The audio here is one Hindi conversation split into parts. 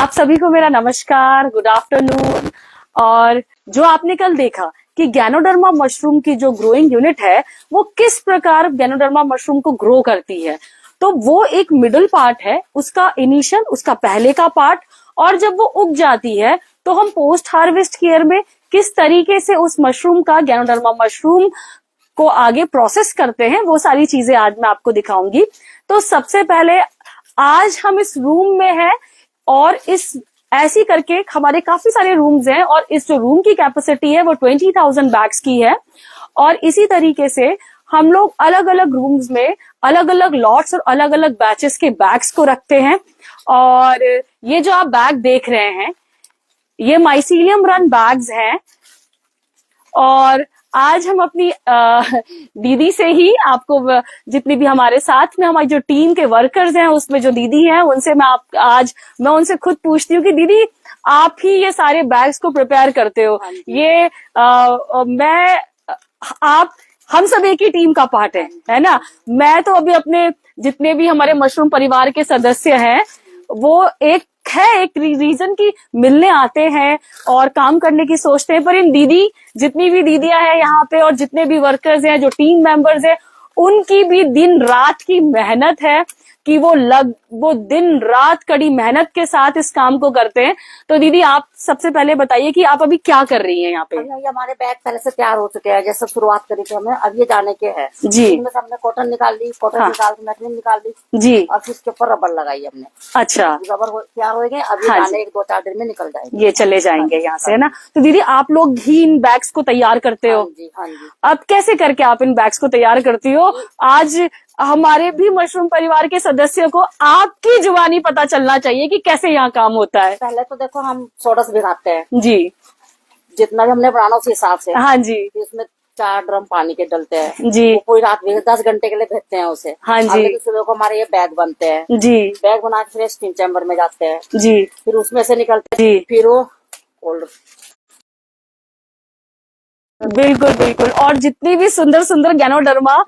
आप सभी को मेरा नमस्कार, गुड आफ्टरनून। और जो आपने कल देखा कि गैनोडर्मा मशरूम की जो ग्रोइंग यूनिट है वो किस प्रकार गैनोडर्मा मशरूम को ग्रो करती है, तो वो एक मिडल पार्ट है, उसका इनिशियल, उसका पहले का पार्ट, और जब वो उग जाती है तो हम पोस्ट हार्वेस्ट केयर में किस तरीके से उस मशरूम का, गैनोडर्मा मशरूम को आगे प्रोसेस करते हैं, वो सारी चीजें आज मैं आपको दिखाऊंगी। तो सबसे पहले आज हम इस रूम में हैं और इस ऐसी करके हमारे काफी सारे रूम्स हैं और इस जो रूम की कैपेसिटी है वो 20,000 बैग्स की है। और इसी तरीके से हम लोग अलग अलग रूम्स में अलग अलग लॉट्स और अलग अलग बैचेस के बैग्स को रखते हैं। और ये जो आप बैग देख रहे हैं ये माइसीलियम रन बैग्स हैं। और आज हम अपनी दीदी से ही आपको, जितनी भी हमारे साथ में हमारी जो टीम के वर्कर्स हैं उसमें जो दीदी हैं उनसे मैं उनसे खुद पूछती हूँ कि दीदी आप ही ये सारे बैग्स को प्रिपेयर करते हो, ये आप हम सब एक ही टीम का पार्ट है ना। मैं तो अभी अपने जितने भी हमारे मशरूम परिवार के सदस्य हैं वो एक रीजन की मिलने आते हैं और काम करने की सोचते हैं, पर इन दीदी, जितनी भी दीदियां हैं यहाँ पे और जितने भी वर्कर्स हैं, जो टीम मेंबर्स हैं, उनकी भी दिन रात की मेहनत है कि वो दिन रात कड़ी मेहनत के साथ इस काम को करते हैं। तो दीदी आप सबसे पहले बताइए कि आप अभी क्या कर रही हैं यहाँ पे। ये हमारे बैग पहले से तैयार हो चुके हैं, जैसे शुरुआत करी थी हमने, अब ये जाने के हैं जी। इनमें से हमने कॉटन निकाल ली, कॉटन निकाल के मैटरियल निकाल ली जी, और फिर इसके ऊपर रबर लगाई हमने। अच्छा, रबर तैयार हो गए, अब ये जाने 1-2-4 दिन में निकल जाएंगे, ये चले जाएंगे यहाँ से, है ना। तो दीदी आप लोग ही इन बैग्स को तैयार करते हो। हाँ जी। अब कैसे करके आप इन बैग्स को तैयार करती हो? आज हमारे भी मशरूम परिवार के सदस्यों को आपकी जुबानी पता चलना चाहिए कि कैसे यहाँ काम होता है। पहले तो देखो हम सोडा से भिगाते हैं जी, जितना भी हमने बनाना उस हिसाब से। हाँ जी, इसमें 4 ड्रम पानी के डलते हैं जी, पूरी रात 10 घंटे के लिए भेजते हैं उसे। हाँ जी, सुबह को हमारे ये बैग बनते हैं जी, बैग बना के फिर स्टीम चैम्बर में जाते हैं जी, फिर उसमें से निकलते जी, हैं, फिर वो कोल्ड। बिल्कुल बिल्कुल। और जितनी भी सुंदर सुंदर गैनोडर्मा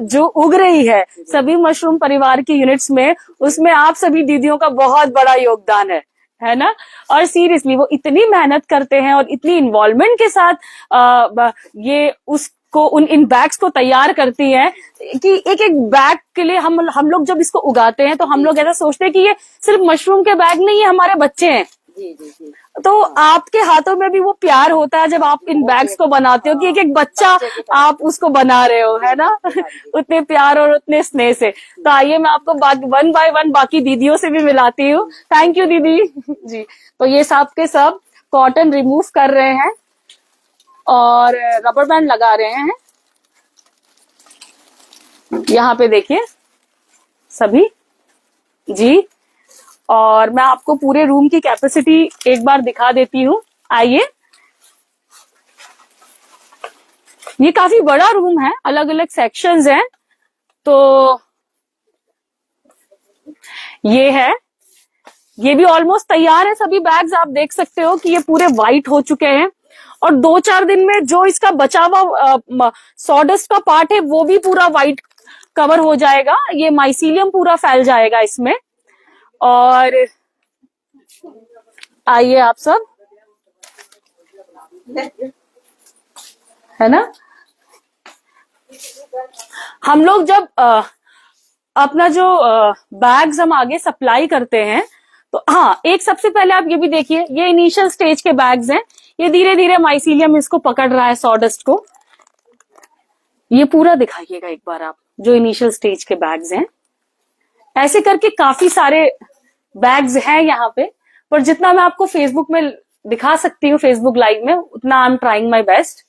जो उग रही है सभी मशरूम परिवार की यूनिट्स में, उसमें आप सभी दीदियों का बहुत बड़ा योगदान है ना। और सीरियसली वो इतनी मेहनत करते हैं और इतनी इन्वॉल्वमेंट के साथ ये उसको इन बैग्स को तैयार करती हैं कि एक एक बैग के लिए हम लोग जब इसको उगाते हैं तो हम लोग ऐसा सोचते हैं कि ये सिर्फ मशरूम के बैग नहीं है, हमारे बच्चे हैं। जी। तो आपके हाथों में भी वो प्यार होता है जब आप इन बैग्स को बनाते हो कि एक एक बच्चा आप उसको बना रहे हो, है ना। उतने प्यार और उतने स्नेह से। तो आइए मैं आपको 1 बाय 1 बाकी दीदियों से भी मिलाती हूँ। थैंक यू दीदी जी। तो ये सब के सब कॉटन रिमूव कर रहे हैं और रबर बैंड लगा रहे हैं। यहाँ पे देखिए सभी जी। और मैं आपको पूरे रूम की कैपेसिटी एक बार दिखा देती हूँ, आइए। ये काफी बड़ा रूम है, अलग अलग सेक्शंस हैं। तो ये भी ऑलमोस्ट तैयार है। सभी बैग्स आप देख सकते हो कि ये पूरे वाइट हो चुके हैं और 2-4 दिन में जो इसका बचा हुआ सॉडस्ट का पार्ट है वो भी पूरा वाइट कवर हो जाएगा। ये माइसीलियम पूरा फैल जाएगा इसमें। और आइए आप सब, है ना। हम लोग जब अपना जो बैग्स हम आगे सप्लाई करते हैं तो हाँ, एक सबसे पहले आप ये भी देखिए, ये इनिशियल स्टेज के बैग्स हैं। ये धीरे धीरे माइसीलियम इसको पकड़ रहा है, सॉडस्ट को। ये पूरा दिखाइएगा एक बार आप, जो इनिशियल स्टेज के बैग्स हैं। ऐसे करके काफी सारे बैग्स हैं यहाँ पे, पर जितना मैं आपको फेसबुक में दिखा सकती हूँ, फेसबुक लाइव में, उतना I am trying my best.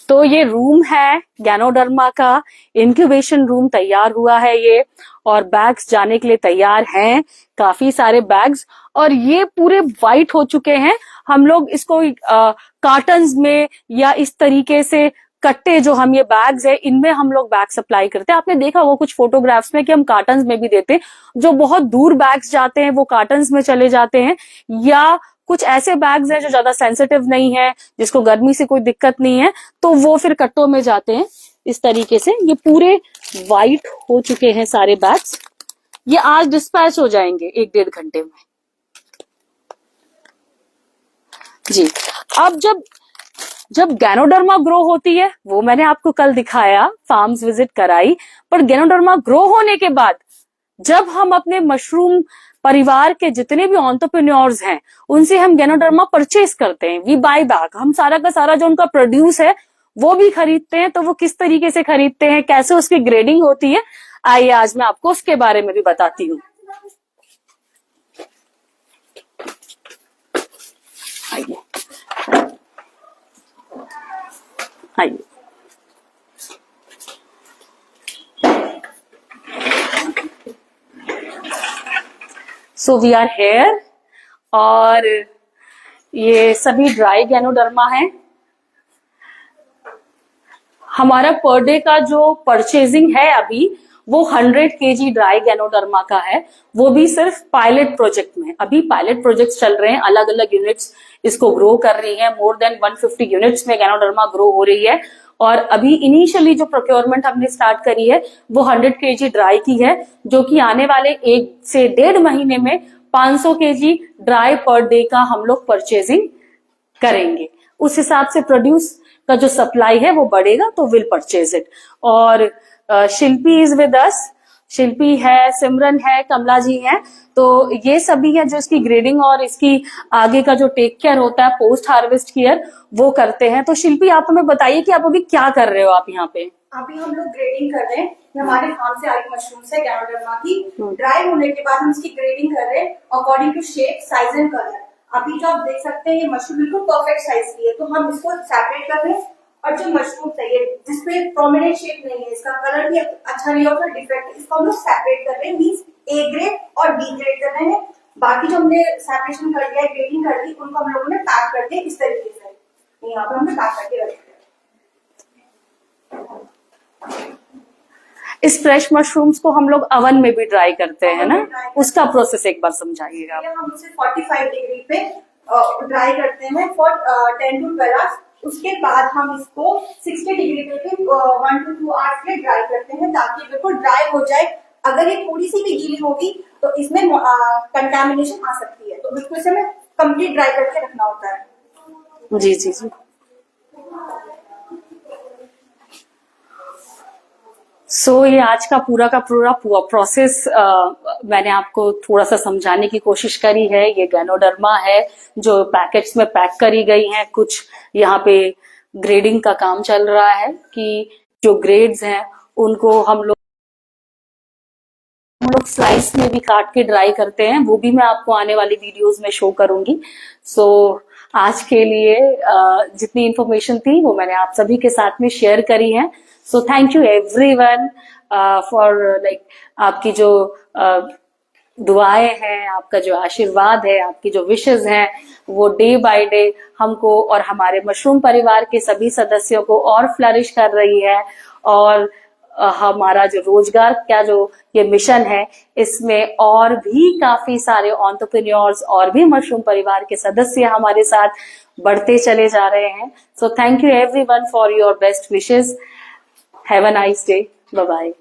तो ये रूम है गैनोडर्मा का, इंक्यूबेशन रूम तैयार हुआ है ये, और बैग्स जाने के लिए तैयार हैं, काफी सारे बैग्स। और ये पूरे वाइट हो चुके हैं। हम लोग इसको कार्टन्स में या इस तरीके से कट्टे जो हम ये बैग्स है इनमें हम लोग बैग सप्लाई करते हैं। आपने देखा वो कुछ फोटोग्राफ्स में कि हम कार्टन्स में भी देते हैं, जो बहुत दूर बैग्स जाते हैं वो कार्टन्स में चले जाते हैं, या कुछ ऐसे बैग्स हैं जो ज्यादा सेंसिटिव नहीं है, जिसको गर्मी से कोई दिक्कत नहीं है, तो वो फिर कट्टों में जाते हैं। इस तरीके से ये पूरे वाइट हो चुके हैं सारे बैग्स। ये आज डिस्पैच हो जाएंगे 1-1.5 घंटे में जी। अब जब गैनोडर्मा ग्रो होती है, वो मैंने आपको कल दिखाया, फार्म्स विजिट कराई, पर गैनोडर्मा ग्रो होने के बाद जब हम अपने मशरूम परिवार के जितने भी एंटरप्रेन्योर्स हैं उनसे हम गैनोडर्मा परचेज करते हैं, वी बाय बैक, हम सारा का सारा जो उनका प्रोड्यूस है वो भी खरीदते हैं। तो वो किस तरीके से खरीदते हैं, कैसे उसकी ग्रेडिंग होती है, आइए आज मैं आपको उसके बारे में भी बताती हूँ। आइए आइए, सो वी आर हेयर, और ये सभी ड्राई गैनोडर्मा है। हमारा पर डे का जो परचेजिंग है अभी वो 100 kg ड्राई गैनोडर्मा का है, वो भी सिर्फ पायलट प्रोजेक्ट में। अभी पायलट प्रोजेक्ट्स चल रहे हैं, अलग अलग यूनिट्स इसको ग्रो कर रही हैं, मोर देन 150 यूनिट्स में गैनोडर्मा ग्रो हो रही है। और अभी इनिशियली जो प्रोक्योरमेंट हमने स्टार्ट करी है वो 100 kg ड्राई की है, जो कि आने वाले 1 से 1.5 महीने में 500 kg ड्राई पर डे का हम लोग परचेजिंग करेंगे। उस हिसाब से प्रोड्यूस का जो सप्लाई है वो बढ़ेगा, तो विल परचेज इट। और शिल्पी इज विद अस, शिल्पी है, सिमरन है, कमला जी हैं, तो ये सभी है जो इसकी ग्रेडिंग और इसकी आगे का जो टेक केयर होता है, पोस्ट हार्वेस्ट केयर, वो करते हैं। तो शिल्पी आप हमें बताइए कि आप अभी क्या कर रहे हो आप यहाँ पे? अभी हम लोग ग्रेडिंग कर रहे हैं। हमारे फार्म से आई मशरूम्स है गैनोडर्मा की, ड्राई होने के बाद हम इसकी ग्रेडिंग कर रहे हैं according to shape, size and colour. अभी जो आप देख सकते हैं ये मशरूम बिल्कुल परफेक्ट साइज की है, तो हम इसको सेपरेट कर रहे हैं। और जो मशरूम है जिसपे प्रोमिनेंट शेप नहीं है, इसका कलर भी अच्छा नहीं होता, डिफेक्ट, इसको हम लोग सेपरेट कर रहे हैं, मींस ए ग्रेड और बी ग्रेड कर रहे हैं। बाकी जो हमने सेपरेशन कर दिया, ग्रेडिंग कर दी, उनको हम लोगों ने पैक कर दिया इस तरीके से। यहाँ पर हमने पैक करके रख दिया। इस फ्रेश मशरूम्स को हम लोग अवन में भी ड्राई करते हैं ना, उसका प्रोसेस एक बार समझाइएगा। हम उसे 45 डिग्री पे ड्राई करते हैं फॉर 10 to 12 आवर्स। उसके बाद हम इसको 60 डिग्री पे 1 to 2 आवर्स के लिए ड्राई करते हैं, ताकि बिल्कुल ड्राई हो जाए। अगर ये थोड़ी सी भी गीली होगी तो इसमें कंटामिनेशन आ सकती है, तो बिल्कुल इसे हमें कंप्लीट ड्राई करके रखना होता है। जी जी जी। सो ये आज का पूरा प्रोसेस मैंने आपको थोड़ा सा समझाने की कोशिश करी है। ये गैनोडर्मा है जो पैकेट्स में पैक करी गई हैं, कुछ यहाँ पे ग्रेडिंग का काम चल रहा है कि जो ग्रेड्स हैं उनको हम लोग स्लाइस में भी काट के ड्राई करते हैं, वो भी मैं आपको आने वाली वीडियोस में शो करूंगी। सो आज के लिए जितनी इंफॉर्मेशन थी वो मैंने आप सभी के साथ में शेयर करी है। सो thank you everyone for like आपकी जो दुआएं हैं, आपका जो आशीर्वाद है, आपकी जो विशेस हैं, वो डे बाय डे हमको और हमारे मशरूम परिवार के सभी सदस्यों को और फ्लरिश कर रही है। और हमारा जो रोजगार का जो ये मिशन है, इसमें और भी काफी सारे एंटरप्रेन्योर्स और भी मशरूम परिवार के सदस्य हमारे साथ बढ़ते चले जा रहे हैं। So thank you everyone for your best wishes. Have a nice day. Bye bye.